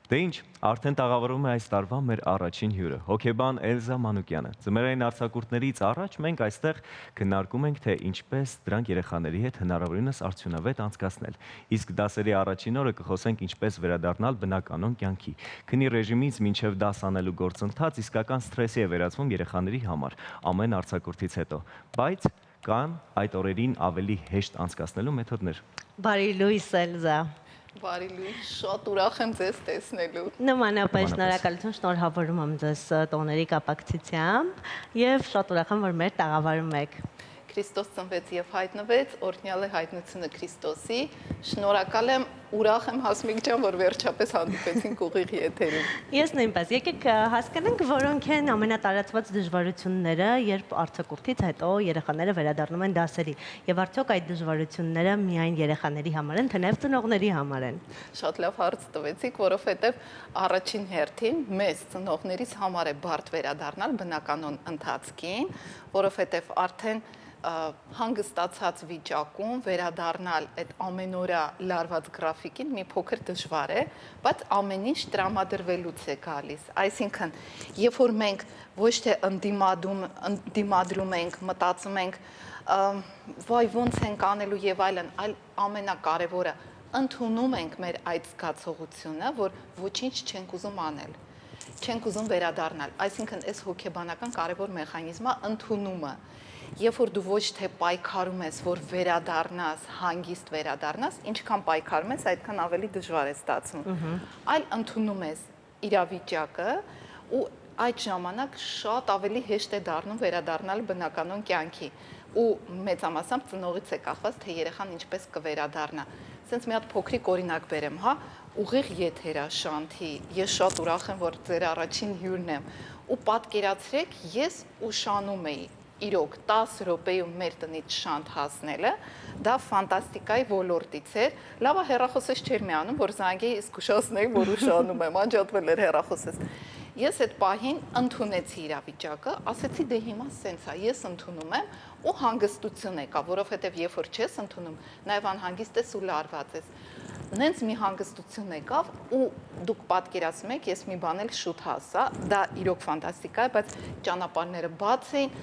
Դե ինչ, արդեն տաղավարում է այս տարվա մեր առաջին հյուրը, հոգեբան Էլզա Մանուկյանը։ Ձմեռային արձակուրդներից առաջ մենք այստեղ քննարկում ենք, թե ինչպես դրանք երեխաների հետ հնարավորինս արդյունավետ անցկացնել։ Իսկ դասերի առաջին օրը կխոսենք ինչպես վերադառնալ բնականոն կյանքի։ Քնի ռեժիմից մինչև դաս անելու գործընթաց իսկական սթրեսի է վերածվում երեխաների համար ամեն արձակուրդից հետո, բայց կան այդ օրերին ավելի հեշտ անցկացնելու մեթոդներ։ Բարի լույս Էլզա։ Բարի լույս, շատ ուրախ եմ ձեզ տեսնելու։ Նմանապես շնորհակալություն, շնորհավորում եմ ձեզ տոների կապակցությամբ եւ շատ ուրախ եմ, որ մեր տաղավարում եք։ Քրիստոս ծնվեց եւ հայտնվեց, օրհնյալ է հայտնությունը Քրիստոսի։ Շնորհակալ եմ, ուրախ եմ Հասմիկ ջան, որ վերջապես հանդիպեցինք ուղիղ եթերում։ Ես նույնպես, եկեք հասկանանք, որոնք են ամենատարածված դժվարությունները, երբ արձակուրդից հետո երեխաները վերադառնում են դասերի, եւ արդյոք այդ դժվարությունները միայն երեխաների համար են, թե նաեւ ծնողների համար են։ Շատ լավ հարց տվեցիք, որովհետեւ առաջին հերթին մեզ ծնողներից համար է բարդ վերադառնալ բնականոն ընթացքին, որովհետեւ արդեն հանգստացած վիճակում վերադառնալ այդ ամենօրյա լարված գրաֆիկին մի փոքր դժվար է, բայց ամեն ինչ տրամադրվելուց է գալիս։ Այսինքն, երբ որ մենք ոչ թե ընդդիմադրում ենք, մտածում ենք, վայ ոնց ենք անելու եւ այլն, այլ ամենակարևորը ընդունում ենք մեր այդ զգացողությունը, որ ոչինչ չենք ուզում անել, չենք ուզում վերադառնալ։ Այսինքն, այս հոգեբանական կարևոր մեխանիզմը ընդունումը։ Երբ որ դու ոչ թե պայքարում ես, որ վերադառնաս, հանգիստ վերադառնաս, ինչքան պայքարում ես, այդքան ավելի դժվար է ստացվում։ Այլ ընդունում ես իրավիճակը ու այդ ժամանակ շատ ավելի հեշտ է դառնում վերադառնալ բնականոն կյանքի ու մեծամասամբ ծնողից է կախված, թե երեխան ինչպես կվերադառնա։ Սենց մի հատ փոքրիկ օրինակ բերեմ, հա, ուղիղ եթերաշանթի, ես շատ ուրախ եմ, որ ձեր առաջին հյուրն եմ, ու պատկերացրեք, ես ուշանում էի իրոք 10 րոպեում մեր տնից շանթ հասնելը, դա ֆանտաստիկայի ոլորտից էր, լավա հեռախոսս չէր միանում, որ զանգեի զգուշացնեի, որ ուշանում եմ, անջատվել էր հեռախոսս։ Ես այդ պահին ընդունեցի իրավիճակը, ասեցի դե հիմա սենց է, ես ընդունում եմ ու հանգստություն եկա, որովհետև երբ որ չես ընդունում, նաև անհանգիստ ես ու լարված ես։ Նենց մի հանգստություն եկավ ու դուք պատկերացնում եք, ես մի բան էլ շուտ հասա, դա իրոք ֆանտաստիկա է, բայց ճանապարհները բաց էին,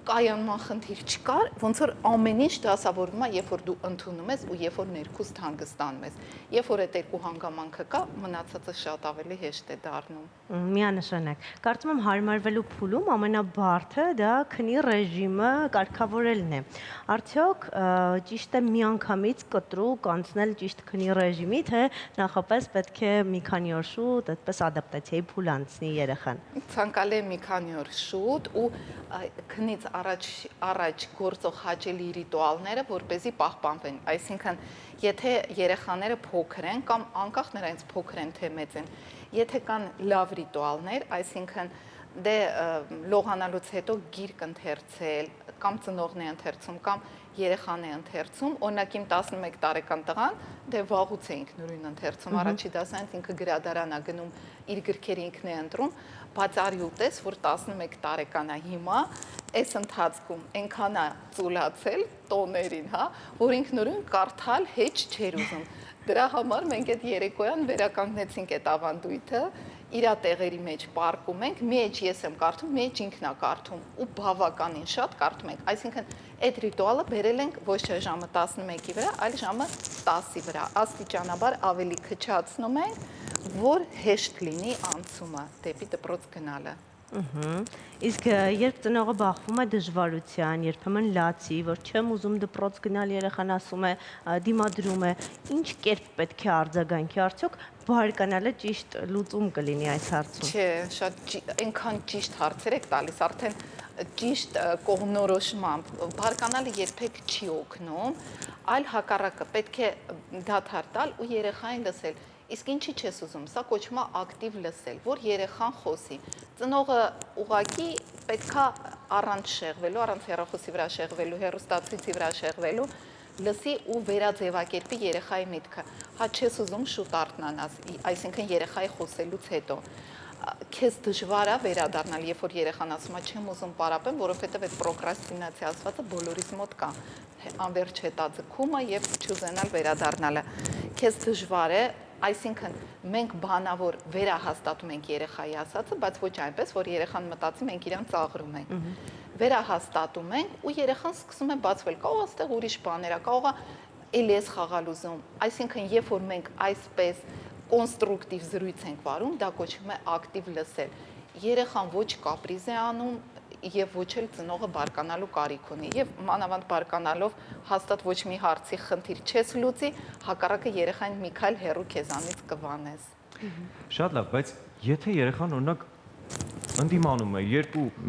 կայանման խնդիր չկար, ոնց որ ամեն ինչ դասավորվում է, երբ որ դու ընդունում ես ու երբ որ ներքուստ հանգստանում ես։ Երբ որ այդ երկու հանգամանքը կա, մնացածը շատ ավելի հեշտ է դառնում։ Միանշանակ։ Կարծում եմ հարմարվելու փուլում ամենաբարդը դա քնի ռեժիմը կարգավորելն է։ Արդյոք ճիշտ է միանգամից կտրուկ անցնել ճիշտ քնի ռեժիմի, թե նախապես պետք է մի քանի օր շուտ այդպես ադապտացիայի փուլ անցնի երեխան։ Ցանկալի է մի քանի օր շուտ ու քնից առաջ գործող հաճելի ռիտուալները, որպեսզի պահպանվեն։ Այսինքն, եթե երեխաները փոքր են կամ անկախ նրանից փոքր են թե մեծ են, եթե կան լավ ռիտուալներ, այսինքն դե լողանալուց հետո գիրք ընթերցել, կամ ծնողն է ընթերցում, կամ երեխան է ընթերցում, օրինակ իմ 11 տարեկան տղան դե վաղուց է ինքնուրույն ընթերցում, առաջի դասանից ինքը գրադարան է գնում, իր գրքերը ինքն է ընտրում, բայց արի ուտես, որ 11 տարեկան է հիմա, այս ընթացքում այնքան է ծուլացել տոներին, հա, որ ինքնուրույն կարդալ հեչ չէր ուզում։ Դրա համար մենք այդ երեկոյան վերականգնեցինք այդ ավանդույթը, իր տեղերի մեջ պարկում ենք, մեջ ես եմ կարդում, մեջ ինքն է կարդում ու բավականին շատ կարդում ենք։ Այսինքն այդ ռիտուալը բերել ենք ոչ թե ժամը 11-ի վրա, այլ ժամը 10-ի վրա։ Աստիճանաբար ավելի քչացնում ենք, որ հեշտ լինի անցումը դեպի դպրոց գնալը։ Իսկ երբ ծնողը բախվում է դժվարության, երբեմն լացի, որ չեմ ուզում դպրոց գնալ, երեխան ասում է, դիմադրում է, ինչ կերպ պետք է արձագանքի, արդյոք բարկանալը ճիշտ լուծում կլինի այս հարցում։ Չէ, շատ այնքան ճիշտ հարցեր եք տալիս, արդեն ճիշտ կողմնորոշմամբ բարկանալը երբեք չի օգնում, այլ հակառակը պետք է դադար տալ ու երեխային լսել։ Իսկ ինչի չես ուզում, սա կոչվում է ակտիվ լսել, որ երեխան խոսի։ Ծնողը ուղղակի պետքա առանց շեղվելու, առանց հեռախոսի վրա շեղվելու, հեռուստացույցի վրա շեղվելու, լսի ու վերաձևակերպի երեխայի միտքը։ Հա չես ուզում շուտ արթնանաս, այսինքն երեխայի խոսելուց հետո։ Քեզ դժվար է վերադառնալ, երբ որ երեխան ասում է չեմ ուզում պարապեմ, որովհետև այդ պրոկրաստինացիա ասվածը բոլորիս մոտ կա, անվերջ հետաձգումը եւ չուզենալ վերադառնալը։ Քեզ դժվար է, Այսինքն մենք բանավոր վերահաստատում ենք երեխայի ասածը, բայց ոչ այնպես, որ երեխան մտածի մենք իրան ծաղրում ենք։ Վերահաստատում ենք ու երեխան սկսում է բացվել, կարող է այստեղ ուրիշ բաներ, կարող է էլի էս խաղալ ուզում։ Այսինքն երբ որ մենք այսպես կոնստրուկտիվ զրույց ենք վարում, դա կոչվում է ակտիվ լսել։ Երեխան ոչ կապրիզ է անում եւ ոչ էլ ծնողը բարկանալու կարիք ունի եւ մանավանդ բարկանալով հաստատ ոչ մի հարցի խնդիր չես լուծի, հակառակը երեխային մի քայլ հեռու քեզանից կվանես։ Շատ լավ, բայց եթե երեխան օրինակ ընդդիմանում է,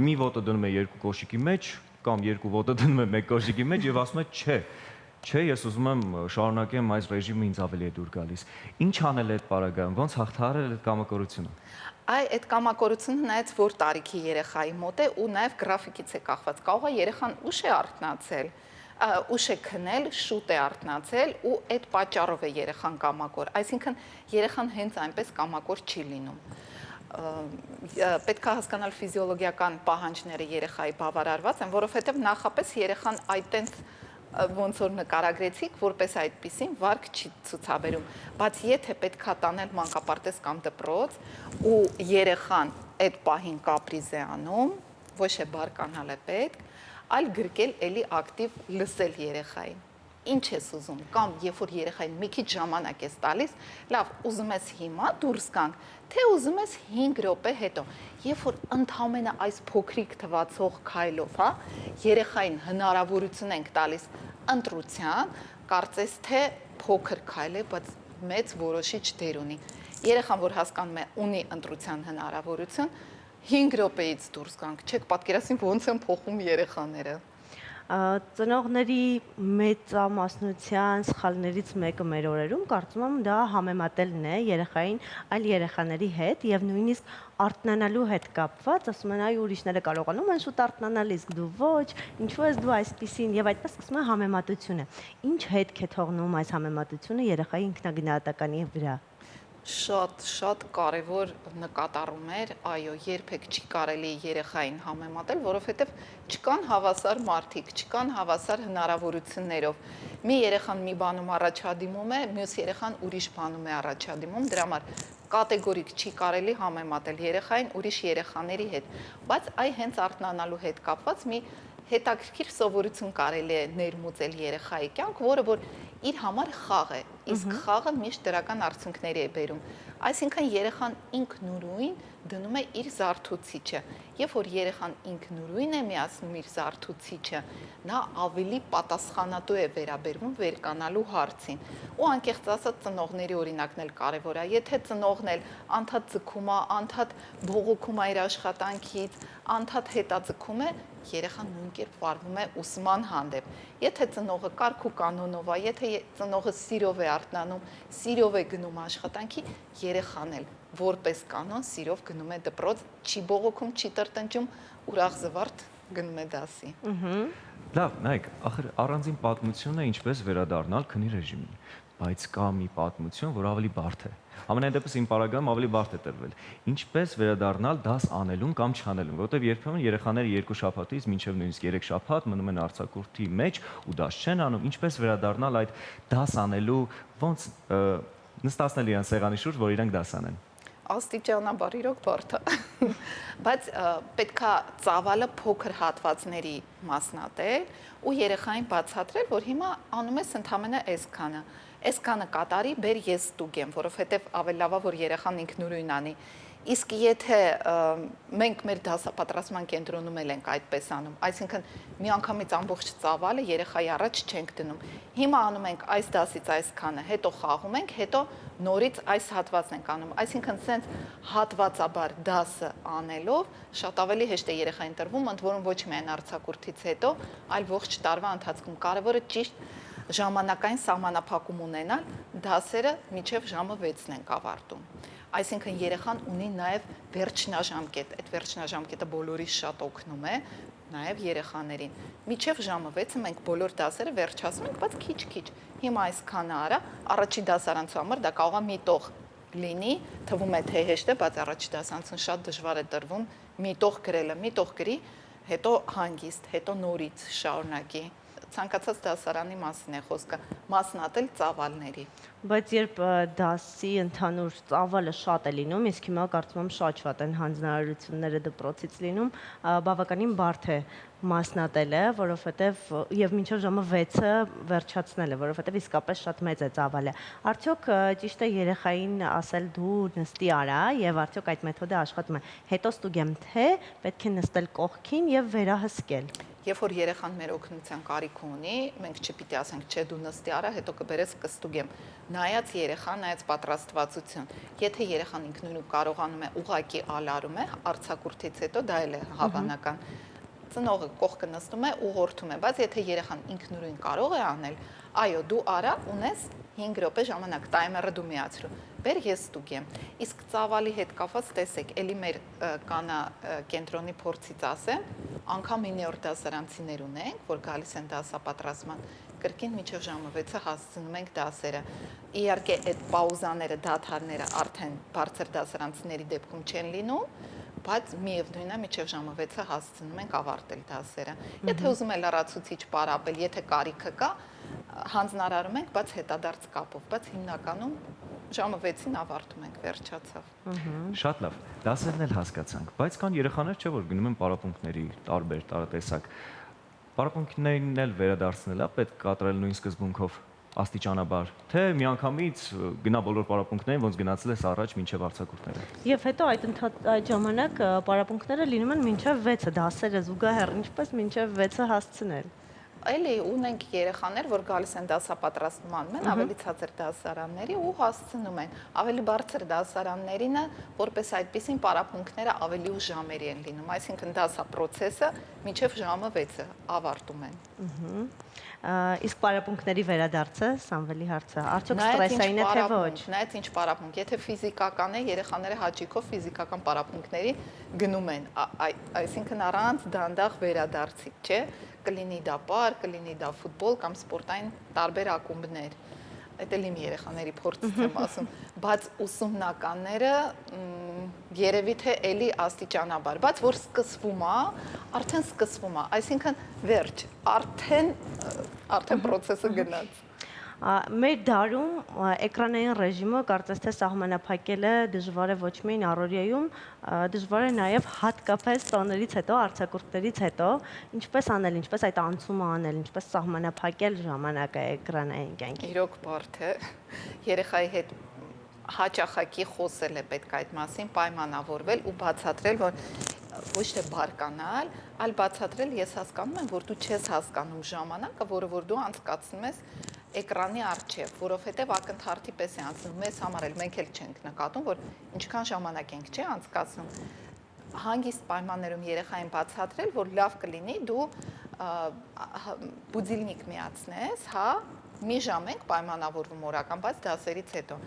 մի ոտը դնում է երկու կոշիկի մեջ կամ երկու ոտը դնում է մեկ կոշիկի մեջ եւ ասում է չէ, ես ուզում եմ շարունակեմ այս ռեժիմը, ինձ ավելի է դուր գալիս։ Ինչ անել է այդ պարագայում, ոնց հաղթահարել այդ կամակորությունը։ Այդ կամակորությունը նայած որ տարիքի երեխայի մոտ է ու նաև գրաֆիկից է կախված։ Կարող է երեխան ուշ է արթնացել, ուշ է քնել, շուտ է արթնացել ու այդ պատճառով է երեխան կամակոր։ Այսինքն երեխան հենց այնպես կամակոր չի լինում։ Պետք է հասկանալ ֆիզիոլոգիական պահանջները երեխայի բավարարված են, որովհետև նախապես երեխան այդտենց ոնց որ նկարագրեցիք, որպես այդպեսին վարկ չի ցուցաբերում, բայց եթե պետքա տանել մանկապարտեզ կամ դպրոց ու երեխան այդ պահին կապրիզ է անում, ոչ է բարկանալ է պետք, այլ գրկել էլի ակտիվ լսել երեխային։ Ինչ ես ուզում, կամ երբ որ երեխային մի քիչ ժամանակ ես տալիս, լավ, ուզում ես հիմա դուրս գանք, թե ուզում ես 5 րոպե հետո։ Երբ որ ընդհանրապես այս փոքրիկ թվացող քայլով, հա, երեխային հնարավորություն ենք տալիս ընտրության, կարծես թե փոքր քայլ է, բայց մեծ որոշիչ դեր ունի։ Երեխան, որ հասկանում է ունի ընտրության հնարավորություն, 5 րոպեից դուրս գանք, չեք պատկերացնի ոնց են փոխում երեխաները։ Ծնողների մեծամասնության սխալներից մեկը մեր օրերում կարծում եմ դա համեմատելն է երեխային այլ երեխաների հետ եւ նույնիսկ արթնանալու հետ կապված, ասում են այ ուրիշները կարողանում են շուտ արթնանալ, իսկ դու ոչ, ինչու ես դու այսպեսին եւ այդպես սկսում է համեմատությունը։ Ինչ հետք է թողնում այս համեմատությունը երեխայի ինքնագնահատականի վրա։ Շատ կարևոր նկատառում էր, այո, երբեք չի կարելի երեխային համեմատել, որովհետև չկան հավասար մարդիկ, չկան հավասար հնարավորություններով։ Մի երեխան մի բանում առաջադիմում է, մյուս երեխան ուրիշ բանում է առաջադիմում, դրա համար կատեգորիկ չի կարելի համեմատել երեխային ուրիշ երեխաների հետ, բայց այ հենց արթնանալու հետ կապված մի հետաքրքիր սովորություն կարելի է ներմուծել երեխայի կյանք, որը որ իր համար խաղ է, իսկ խաղը միշտ դրական արդյունքների է բերում։ Այսինքն երեխան ինքնուրույն դնում է իր զարթուցիչը։ Երբ որ երեխան ինքնուրույն է միացնում իր զարթուցիչը, նա ավելի պատասխանատու է վերաբերվում վերկանալու հարցին։ Ու անկեղծ ասած ծնողների օրինակն էլ կարևոր է։ Եթե ծնողն էլ անդադ ձգում է, անդադ բողոքում է իր աշխատանքից, անդադ հետաձգում է, երեխան նույն կերպ վարվում է ուսման հանդեպ։ Եթե ծնողը կարգ ու կանոնով է, եթե ծնողը սիրով է արթնանում, սիրով է գնում աշխատանքի, երեխան էլ որպես կանոն սիրով գնում է դպրոց, չի բողոքում, չի տրտնջում, ուրախ զվարթ գնում է դասի։ Լավ, նայեք, ախր առանձին պատմություն է ինչպես վերադառնալ քնի ռեժիմին, բայց կա մի պատմություն, որ ավելի բարդ է։ Ամենայն դեպս իմ պարագայում ավելի բարդ է տրվել։ Ինչպես վերադառնալ դաս անելուն կամ չանելուն, որովհետև երբեմն երեխաները 2 շաբաթից մինչև նույնիսկ 3 շաբաթ մնում են արձակուրդի մեջ ու դաս չեն անում, ինչպես վերադառնալ այդ դաս անելու, ոնց նստացնել իրան սեղանի շուրջ, որ իրանք դաս անեն։ Աստիճանաբար իրոք բարդ է, բայց պետքա ծավալը փոքր հատվածների մասնատել ու երեխային բացատրել, որ հիմա անում ես ընդհանրապես այսքանը կատարի, բեր ես ստուգ եմ, որովհետև ավելի լավ է, որ երեխան ինքնուրույն անի։ Իսկ եթե մենք մեր դասապատրաստման կենտրոնում ենք այդպես անում, այսինքն միանգամից ամբողջ ծավալը երեխայի առաջ չենք դնում։ Հիմա անում ենք այս դասից այսքանը, հետո խաղում ենք, հետո նորից այս հատվածն ենք անում։ Այսինքն սենց հատվածաբար դասը անելով շատ ավելի հեշտ է երեխային տրվում, ընդ որում ոչ միայն արձակուրդից հետո, այլ ողջ տարվա ընթացքում կարևորը ճիշտ ժամանակային սահմանափակում ունենալ, դասերը մինչև ժամը 6-ն ենք ավարտում։ Այսինքն երեխան ունի նաև վերջնաժամկետ, այդ վերջնաժամկետը բոլորիս շատ օգնում է, նաև երեխաներին։ Մինչև ժամը 6-ը մենք բոլոր դասերը վերջացնում ենք, բայց քիչ-քիչ։ Հիմա այսքանը արա, առաջի դասարանցու համար դա կարող է մի տող լինի, թվում է թե հեշտ է, բայց առաջի դասարանցուն շատ դժվար է տրվում մի տող գրելը, մի տող գրի, հետո հանգիստ, հետո նորից շարունակի։ ցանկացած դասարանի մասին է խոսքը, մասնատել ծավալների։ Բայց երբ դասի ընդհանուր ծավալը շատ է լինում, իսկ հիմա կարծում եմ շատ են հանձնարարությունները դպրոցից լինում, բավականին բարդ է մասնատելը, որովհետև եւ մինչև ժամը 6-ը վերջացնելը, որովհետև իսկապես շատ մեծ է ծավալը։ Արդյոք ճիշտ է երեխային ասել դու նստի արա եւ արդյոք այդ մեթոդը աշխատում է։ Հետո ստուգեմ թե պետք է նստել կողքին եւ վերահսկել։ Երբ որ երեխան մեր օգնության կարիք ունի, մենք չպիտի ասենք, չէ, դու նստի արա, հետո կբերես կստուգեմ։ Նայած երեխան, նայած պատրաստվածություն։ Եթե երեխան ինքնուրույն կարողանում է ուղակի ալարում է, արձակուրդից հետո դա էլ է հավանական։ Ծնողը կողքը նստում է, ուղղորդում է, բայց եթե երեխան ինքնուրույն կարող է անել, այո, դու արա, ունես 5 րոպե ժամանակ, տայմերը դու միացրու։ Բեր ես ստուգեմ։ Իսկ ծավալի հետ կապված տեսեք, էլի մեր կանա կենտրոնի փորձից ասեմ, անգամ 9-րդ դասարանցիներ ունենք, որ գալիս են դասապատրաստման, կրկին մինչև ժամը 6-ը հասցնում ենք դասերը։ Իհարկե, այդ պաուզաները, դադարները արդեն բարձր դասարանցիների դեպքում չեն լինում, բայց միևնույնն է մինչև ժամը 6-ը հասցնում ենք ավարտել դասերը։ Եթե ուզում է լրացուցիչ պարապել, եթե կարիքը կա, հանձնարարում ենք, բայց հետադարձ կապով, բայց հիմնականում ժամը 6-ին ավարտում ենք, վերջացավ։ Շատ լավ, դասերն էլ հասկացանք, բայց կան երեխաներ, չէ՞ որ գնում են պարապմունքների տարբեր տարատեսակ։ Պարապմունքներին էլ վերադարձնելա պետք կատարել նույն սկզբունքով աստիճանաբար, թե միանգամից գնա բոլոր պարապմունքներին, ոնց գնացել ես առաջ մինչև արձակուրդները։ Եվ հետո այդ ժամանակ պարապմունքները լինում են մինչև 6-ը, դասերը զուգահեռ, ինչպես մինչև 6-ը հասցնել։ Էլի ունենք երեխաներ, որ գալիս են դասապատրաստման մեն, ավելի ցածր դասարանների ու հասցնում են։ Ավելի բարձր դասարաններինը, որպես այդպեսին պարապմունքները ավելի ուշ ժամերի են լինում, այսինքն դասապրոցեսը մինչև ժամը 6-ը ավարտում են։ Իսկ պարապմունքների վերադարձը, Սամվելի հարցը, արդյոք ստրեսային է թե ոչ։ Նայած ինչ պարապմունք, եթե ֆիզիկական է, երեխաները հաճիկով ֆիզիկական պարապմունքների գնում են, այսինքն առանց դանդաղ վերադարձի, չէ՞, կլինի դա պար, կլինի դա ֆուտբոլ կամ սպորտային տարբեր ակումբներ։ Այդ էլ իմ երեխաների փորձից եմ ասում, բայց ուսումնականները երևի թե էլի աստիճանաբար, բայց որ սկսվում է, արդեն սկսվում է, այսինքն վերջ, արդեն process-ը գնաց։ Մեր դարում էկրանային ռեժիմը կարծես թե սահմանափակելը դժվար է ոչ միայն առօրյայում, դժվար է նաև հատկապես տոներից հետո, արձակուրդներից հետո, ինչպես անել, ինչպես այդ անցումը անել, ինչպես սահմանափակել ժամանակը էկրանային կյանքի։ Իրոք բարդ է, երեխայի հետ հաճախակի խոսել է պետք այդ մասին, պայմանավորվել ու բացատրել, որ ոչ թե բարկանալ, այլ բացատրել ես հասկանում եմ, որ դու չես հասկանում ժամանակը, որը որ դու անցկացնում ես էկրանի առջև, որովհետև ակնթարթի պես է անցնում, մեզ համար էլ մենք էլ չենք նկատում, որ ինչքան ժամանակ ենք չէ անցկացնում, հանգիստ պայմաններում երեխային բացատրել, որ լավ կլինի դու բուդիլնիկ միացնես, հա, մի ժամ ենք պայմանավորվում օրական, բայց դասերից հետո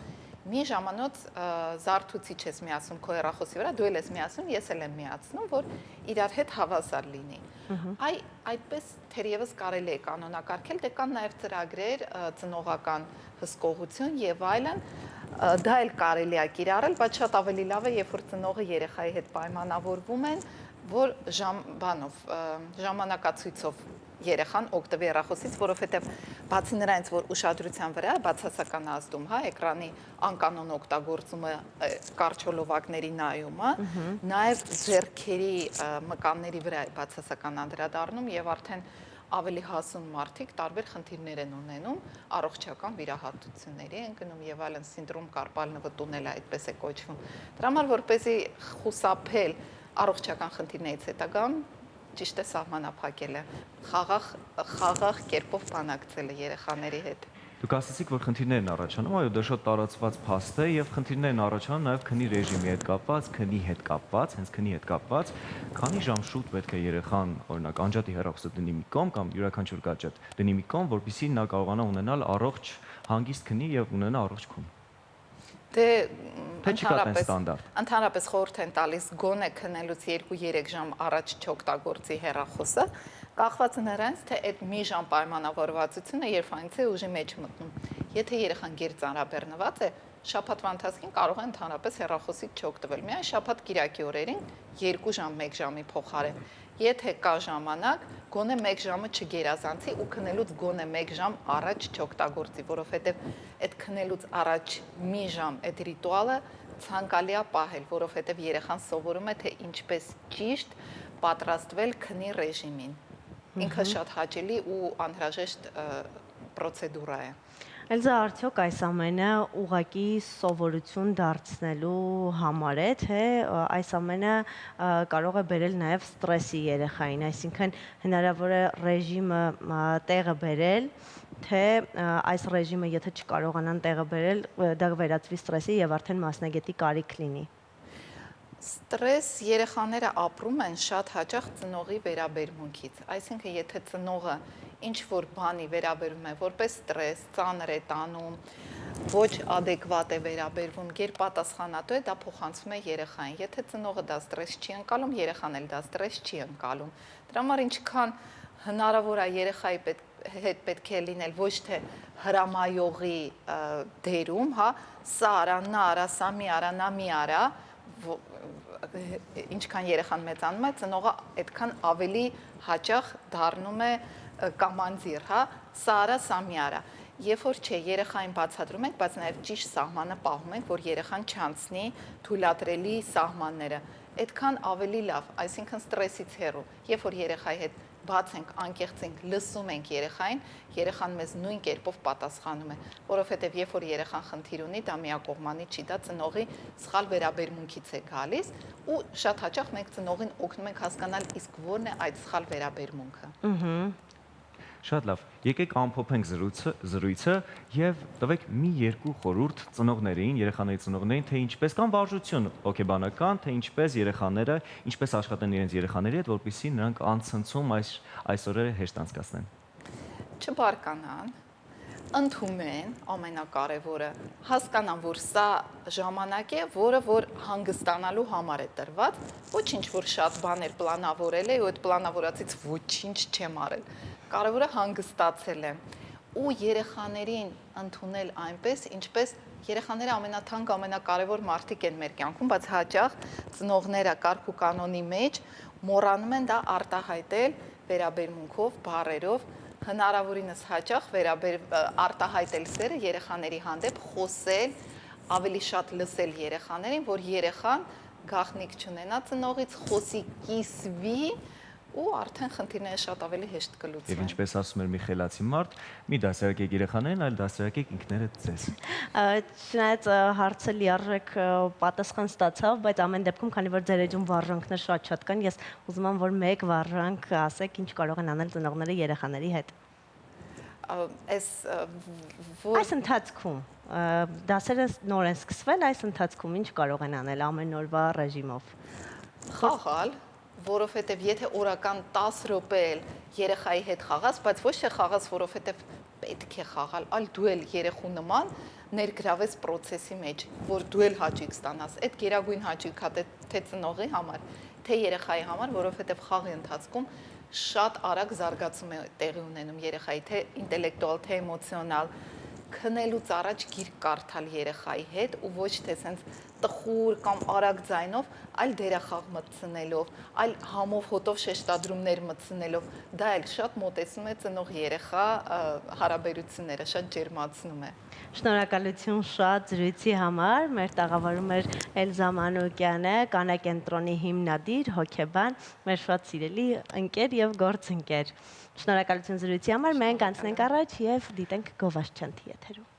մի ժամանոց զարթուցիչ ես միացնում քո հեռախոսի վրա, դու էլ ես միացնում, ես էլ եմ միացնում, որ իրար հետ հավասար լինի։ Այդպես թերևս կարելի է կանոնակարգել, դե կան նաև ծրագրեր, ծնողական հսկողություն եւ այլն, դա էլ կարելի է կիրառել, բայց շատ ավելի լավ է, երբ որ ծնողը երեխայի հետ պայմանավորվում են, որ ժամանակացույցով երեխան օգտվի հեռախոսից, որովհետև բացի նրանից, որ ուշադրության վրա բացասական ազդում, հա, էկրանի անկանոն օգտագործումը, կարճոլովակների նայումը, նաև ձեռքերի մկանների վրա է բացասական անդրադառնում եւ արդեն ավելի հասուն մարդիկ տարբեր խնդիրներ են ունենում, առողջական վիրահատությունների են գնում եւ այլն, սինդրոմ կարպալնը տունել այդպես է կոչվում։ Դրա համար որպեսզի խուսափել առողջական խնդիրներից հետագայում ճիշտ է սահմանափակելը, խաղաղ կերպով բանակցելը երեխաների հետ։ Դուք ասացիք, որ խնդիրներ են առաջանում, այո, դա շատ տարածված փաստ է եւ խնդիրներ են առաջանում նաեւ քնի ռեժիմի հետ կապված, քնի հետ կապված, հենց քնի հետ կապված, քանի ժամ շուտ պետք է երեխան, օրինակ, անջատի հեռախոսը դնի մի կողմ կամ յուրաքանչյուր գadget դնի մի կողմ, որպեսզի նա կարողանա ունենալ առողջ հանգիստ քնի եւ ունենա առողջ քուն։ Դե ընդհանրապես խորհուրդ են տալիս գոնե քնելուց 2-3 ժամ առաջ չօգտագործի հեռախոսը, կախված նրանից, թե այդ մի ժամ պայմանավորվածությունը երբ է ուժի մեջ մտնում։ Եթե երեխան գերծանրաբեռնված է, շաբաթվա ընթացքին կարող է ընդհանրապես հեռախոսից չօգտվել։ Միայն շաբաթ կիրակի օրերին 2 ժամ 1 ժամի փոխարեն։ Եթե կա ժամանակ, գոնե 1 ժամը չգերազանցի ու քնելուց գոնե 1 ժամ առաջ չօգտագործի, որովհետև այդ քնելուց առաջ մի ժամ այդ ռիտուալը ցանկալի է պահել, որովհետև երեխան սովորում է թե ինչպես ճիշտ պատրաստվել քնի ռեժիմին։ Ինքը շատ հաճելի ու անհրաժեշտ պրոցեդուրա է։ Էլզա, արդյոք այս ամենը ուղակի սովորություն դարձնելու համար է, թե այս ամենը կարող է բերել նաև ստրեսի երեխային, այսինքն հնարավոր է ռեժիմը տեղը բերել, թե այս ռեժիմը եթե չկարողանան տեղը բերել, դա վերածվի ստրեսի եւ արդեն մասնագետի կարիք լինի։ Ստրես երեխաները ապրում են շատ հաճախ ծնողի վերաբերմունքից, այսինքն եթե ծնողը ինչ-որ բանի վերաբերում է որպես ստրես, ծանր է տանում, ոչ ադեկվատ է վերաբերվում, գերպատասխանատու է, դա փոխանցվում է երեխային։ Եթե ծնողը դա ստրես չի ընկալում, երեխան էլ դա ստրես չի ընկալում։ Դրա համար ինչքան հնարավոր է երեխայի հետ պետք է լինել ոչ թե հրամայողի դերում, հա, սա արա, նա արա, սա մի արա, նա մի արա, ինչքան երեխան մեծանում է, ծնողը այդքան ավելի հաճախ դառնում է կամանդիր, հա, սա արա, սա մի արա։ Երբ որ չէ, երեխային բացատրում ենք, բայց նաև ճիշտ սահմանը պահում ենք, որ երեխան չանցնի թույլատրելի սահմանները, այդքան ավելի լավ, այսինքն ստրեսից հեռու։ Երբ որ երեխայի հետ բաց ենք, անկեղծ ենք, լսում ենք երեխային, երեխան մեզ նույն կերպով պատասխանում է, որովհետև երբ որ երեխան խնդիր ունի, դա միակողմանի չի, դա ծնողի սխալ վերաբերմունքից է գալիս ու շատ հաճախ մենք ծնողին օգնում ենք հասկանալ իսկ որն է այդ սխալ վերաբերմունքը։ Շատ լավ։ Եկեք ամփոփենք զրույցը եւ տվեք մի երկու խորհուրդ ծնողներին, երեխաների ծնողներին, թե ինչպես կան վարժություն հոգեբանական, թե ինչպես երեխաները, ինչպես աշխատեն իրենց երեխաների հետ, որպեսզի նրանք անցնցում այս օրերը հեշտ անցկացնեն։ Չբարկանան, ընդունեն, ամենակարևորը, հասկանան, որ սա ժամանակ է, որը որ հանգստանալու համար է տրված, ոչինչ որ շատ բաներ պլանավորել է ու այդ պլանավորածից ոչինչ չեմ արել։ Կարևորը հանգստացել եմ ու երեխաներին ընդունել այնպես, ինչպես երեխաները ամենաթանկ, ամենակարևոր մարդիկ են մեր կյանքում, բայց հաճախ ծնողները կարգ ու կանոնի մեջ մոռանում են դա արտահայտել վերաբերմունքով, բառերով, հնարավորինս հաճախ արտահայտել սերը երեխաների հանդեպ, խոսել, ավելի շատ լսել երեխաներին, որ երեխան գաղտնիք չունենա ծնողից, խոսի, կիսվի ու արդեն խնդիրները շատ ավելի հեշտ Եվ կլուծվեն։ ինչպես ասում էր մի խելացի մարդ, մի դասերակեք երեխաներին, այլ դասերակեք ինքներդ ձեզ։ Չնայած հարցը լիարժեք պատասխան ստացավ, բայց ամեն դեպքում, քանի որ ձեր էջում վարժանքներ շատ կան, ես ուզում եմ, որ մեկ վարժանք ասեք, ինչ կարող են անել ծնողները երեխաների հետ։ Այս ընթացքում դասերը նոր են սկսվել, այս ընթացքում ինչ կարող են անել ամեն օրվա ռեժիմով։ Խաղալ, որովհետև եթե օրական 10 րոպե էլ երեխայի հետ խաղաս, բայց ոչ թե խաղաս, որովհետև պետք է խաղալ, այլ դու էլ երեխու նման ներգրավես process-ի մեջ, որ դու էլ հաճույք ստանաս։ Այդ գերագույն հաճույքա թե ծնողի համար, թե երեխայի համար, որովհետև խաղի ընթացքում շատ արագ զարգացում է տեղի ունենում երեխայի, թե ինտելեկտուալ, թե էմոցիոնալ, քնելուց առաջ գիրք կարդալ երեխայի հետ ու ոչ թե սենց տխուր կամ արագ ձայնով, այլ դերախաղ մտցնելով, այլ համով հոտով շեշտադրումներ մտցնելով, դա էլ շատ մոտեցնում է ծնող երեխա հարաբերությունները, շատ ջերմացնում է։ Շնորհակալություն շատ զրույցի համար, մեր տաղավարում էր Էլզա Մանուկյանը, Կանակենտրոնի հիմնադիր, հոգեբան, մեր շատ սիրելի ընկեր եւ գործընկեր։ Շնորհակալություն զրույցի համար, մենք անցնենք առաջ եւ դիտենք Գովազդչանցի եթերում։